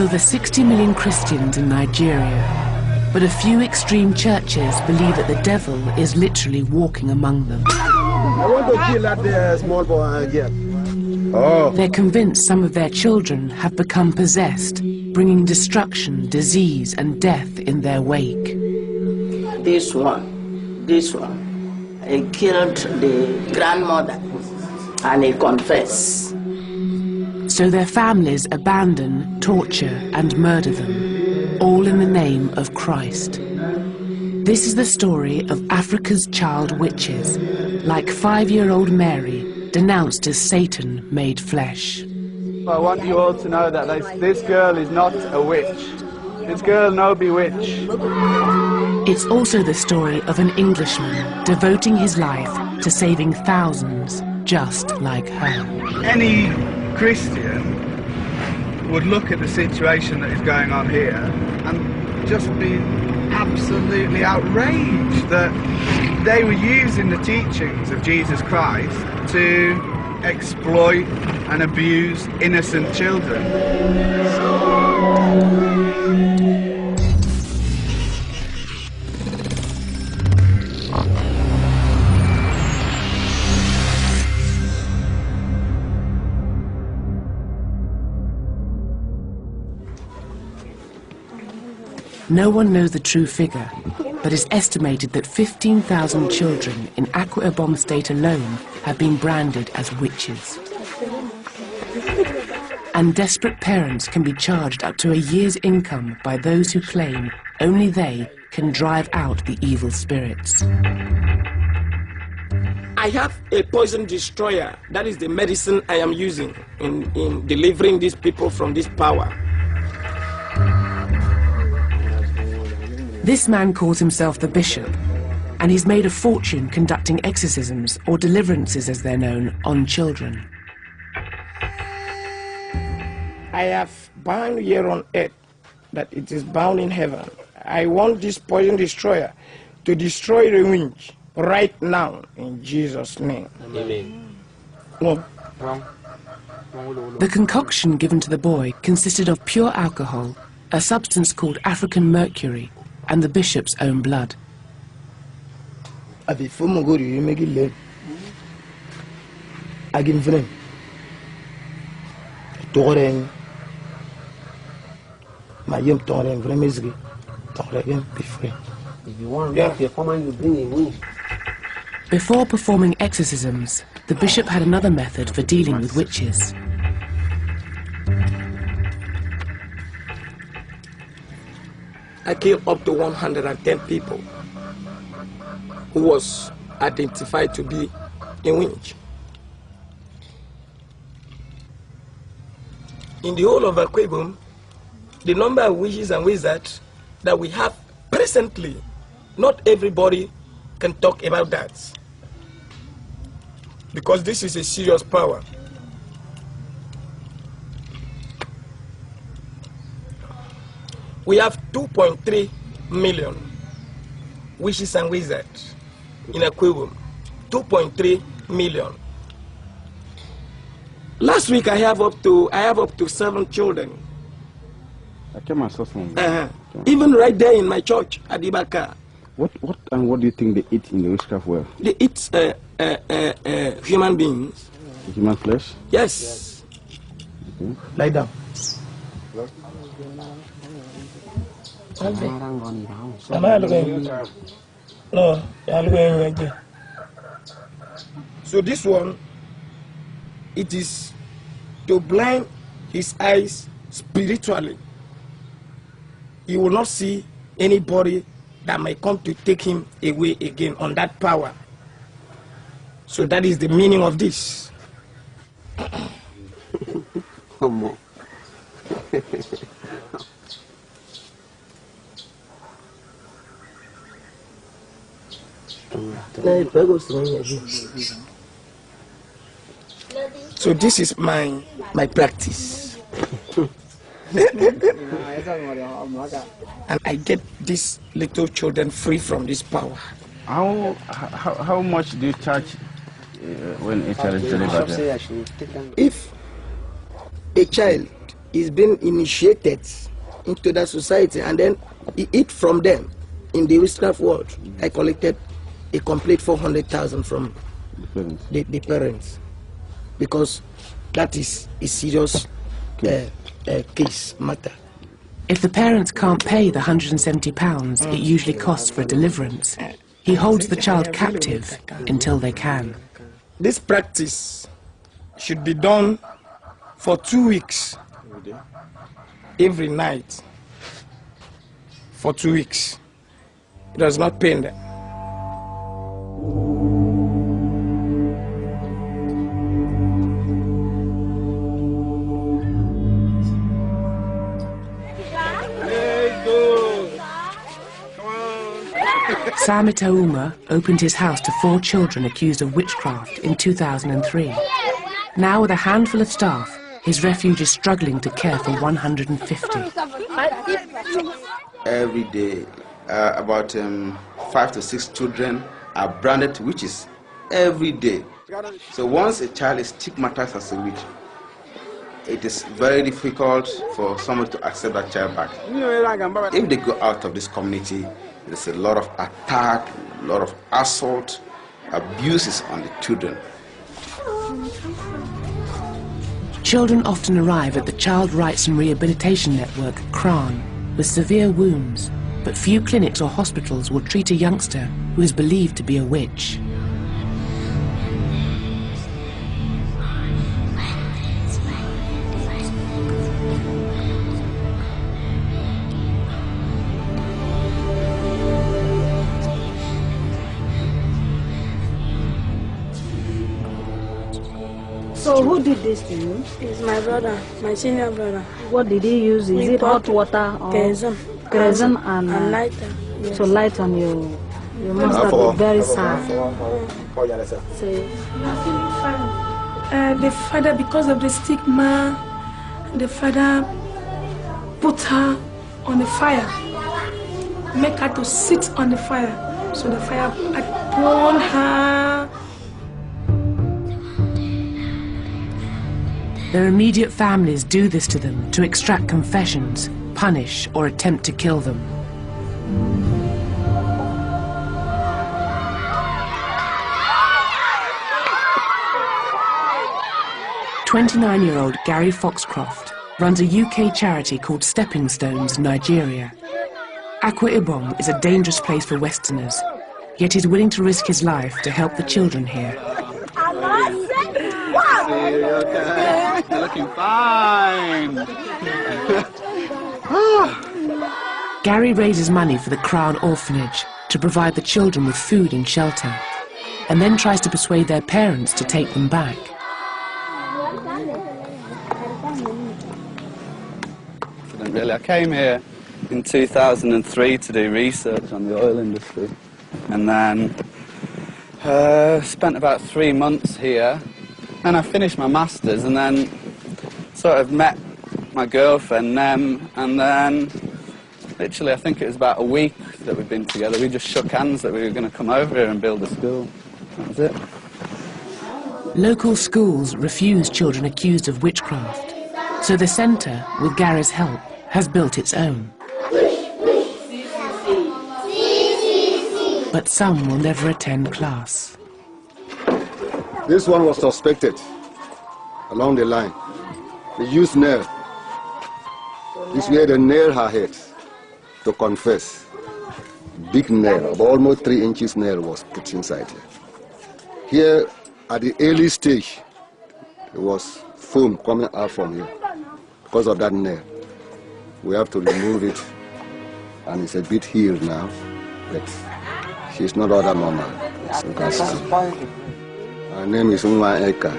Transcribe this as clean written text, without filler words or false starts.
over 60 million Christians in Nigeria, but a few extreme churches believe that the devil is literally walking among them. I want to kill that small boy again. Oh. They're convinced some of their children have become possessed, bringing destruction, disease, and death in their wake. This one, he killed the grandmother, and he confessed. So their families abandon, torture, and murder them, all in the name of Christ. This is the story of Africa's child witches, like 5-year-old Mary, denounced as Satan made flesh. I want you all to know that this girl is not a witch. This girl no be witch. It's also the story of an Englishman devoting his life to saving thousands just like her. Any Christian would look at the situation that is going on here and just be absolutely outraged that they were using the teachings of Jesus Christ to exploit and abuse innocent children. No one knows the true figure, but it's estimated that 15,000 children in Akwa Ibom State alone have been branded as witches. And desperate parents can be charged up to a year's income by those who claim only they can drive out the evil spirits. I have a poison destroyer. That is the medicine I am using in delivering these people from this power. This man calls himself the bishop, and he's made a fortune conducting exorcisms, or deliverances as they're known, on children. I have bound here on earth that it is bound in heaven. I want this poison destroyer to destroy the witch right now in Jesus' name. Amen. No. The concoction given to the boy consisted of pure alcohol, a substance called African mercury, and the bishop's own blood. Before performing exorcisms, the bishop had another method for dealing with witches. I killed up to 110 people who was identified to be a witch. In the whole of Akwa Ibom, the number of witches and wizards that we have presently, not everybody can talk about that, because this is a serious power. We have 2.3 million witches and wizards in Akwa Ibom. 2.3 million. Last week I have up to 7 children. Even right there in my church at Ibaka. What do you think they eat in the witchcraft world? They eat human beings. Human flesh? Yes. Okay. Lie down. No, so this one, it is to blind his eyes spiritually. He will not see anybody that might come to take him away again on that power. So that is the meaning of this. Come on. So this is my practice. And I get these little children free from this power. How much do you charge when a child is delivered? If a child is being initiated into that society, and then he eat from them. In the witchcraft world, I collected a complete 400,000 from the parents, because that is a serious case matter. If the parents can't pay the £170 it usually costs for a deliverance, he holds the child captive until they can. This practice should be done for 2 weeks, every night, for 2 weeks. It does not pain them. Samit Auma opened his house to 4 children accused of witchcraft in 2003. Now, with a handful of staff, his refuge is struggling to care for 150. Every day, about 5 to 6 children are branded witches every day. So once a child is stigmatized as a witch, it is very difficult for someone to accept that child back. If they go out of this community, there's a lot of attack, a lot of assault, abuses on the children. Children often arrive at the Child Rights and Rehabilitation Network, CRAN, with severe wounds, but few clinics or hospitals will treat a youngster who is believed to be a witch. So who did this to you? It's my brother, my senior brother. What did he use? Is it hot water or kerosene and lighter? Yes. So light on you. You must have been very sad. The father, because of the stigma, the father put her on the fire, make her to sit on the fire. So the fire upon her. Their immediate families do this to them to extract confessions, punish, or attempt to kill them. "29-year-old Gary Foxcroft runs a UK charity called Stepping Stones, Nigeria. Akwa Ibom is a dangerous place for Westerners, yet he's willing to risk his life to help the children here. You're looking fine. Gary raises money for the Crown Orphanage to provide the children with food and shelter, and then tries to persuade their parents to take them back. Really, I came here in 2003 to do research on the oil industry, and then spent about 3 months here. And I finished my masters, and then sort of met my girlfriend, and then literally I think it was about a week that we've been together. We just shook hands that we were going to come over here and build a school. That was it. Local schools refuse children accused of witchcraft, so the centre, with Gary's help, has built its own. But some will never attend class. This one was suspected along the line. They used nail. This way they nailed her head to confess. Big nail, of almost 3 inches nail was put inside here. Here, at the early stage, there was foam coming out from here because of that nail. We have to remove it, and it's a bit healed now, but she's not other normal. So her name is Emmanuella.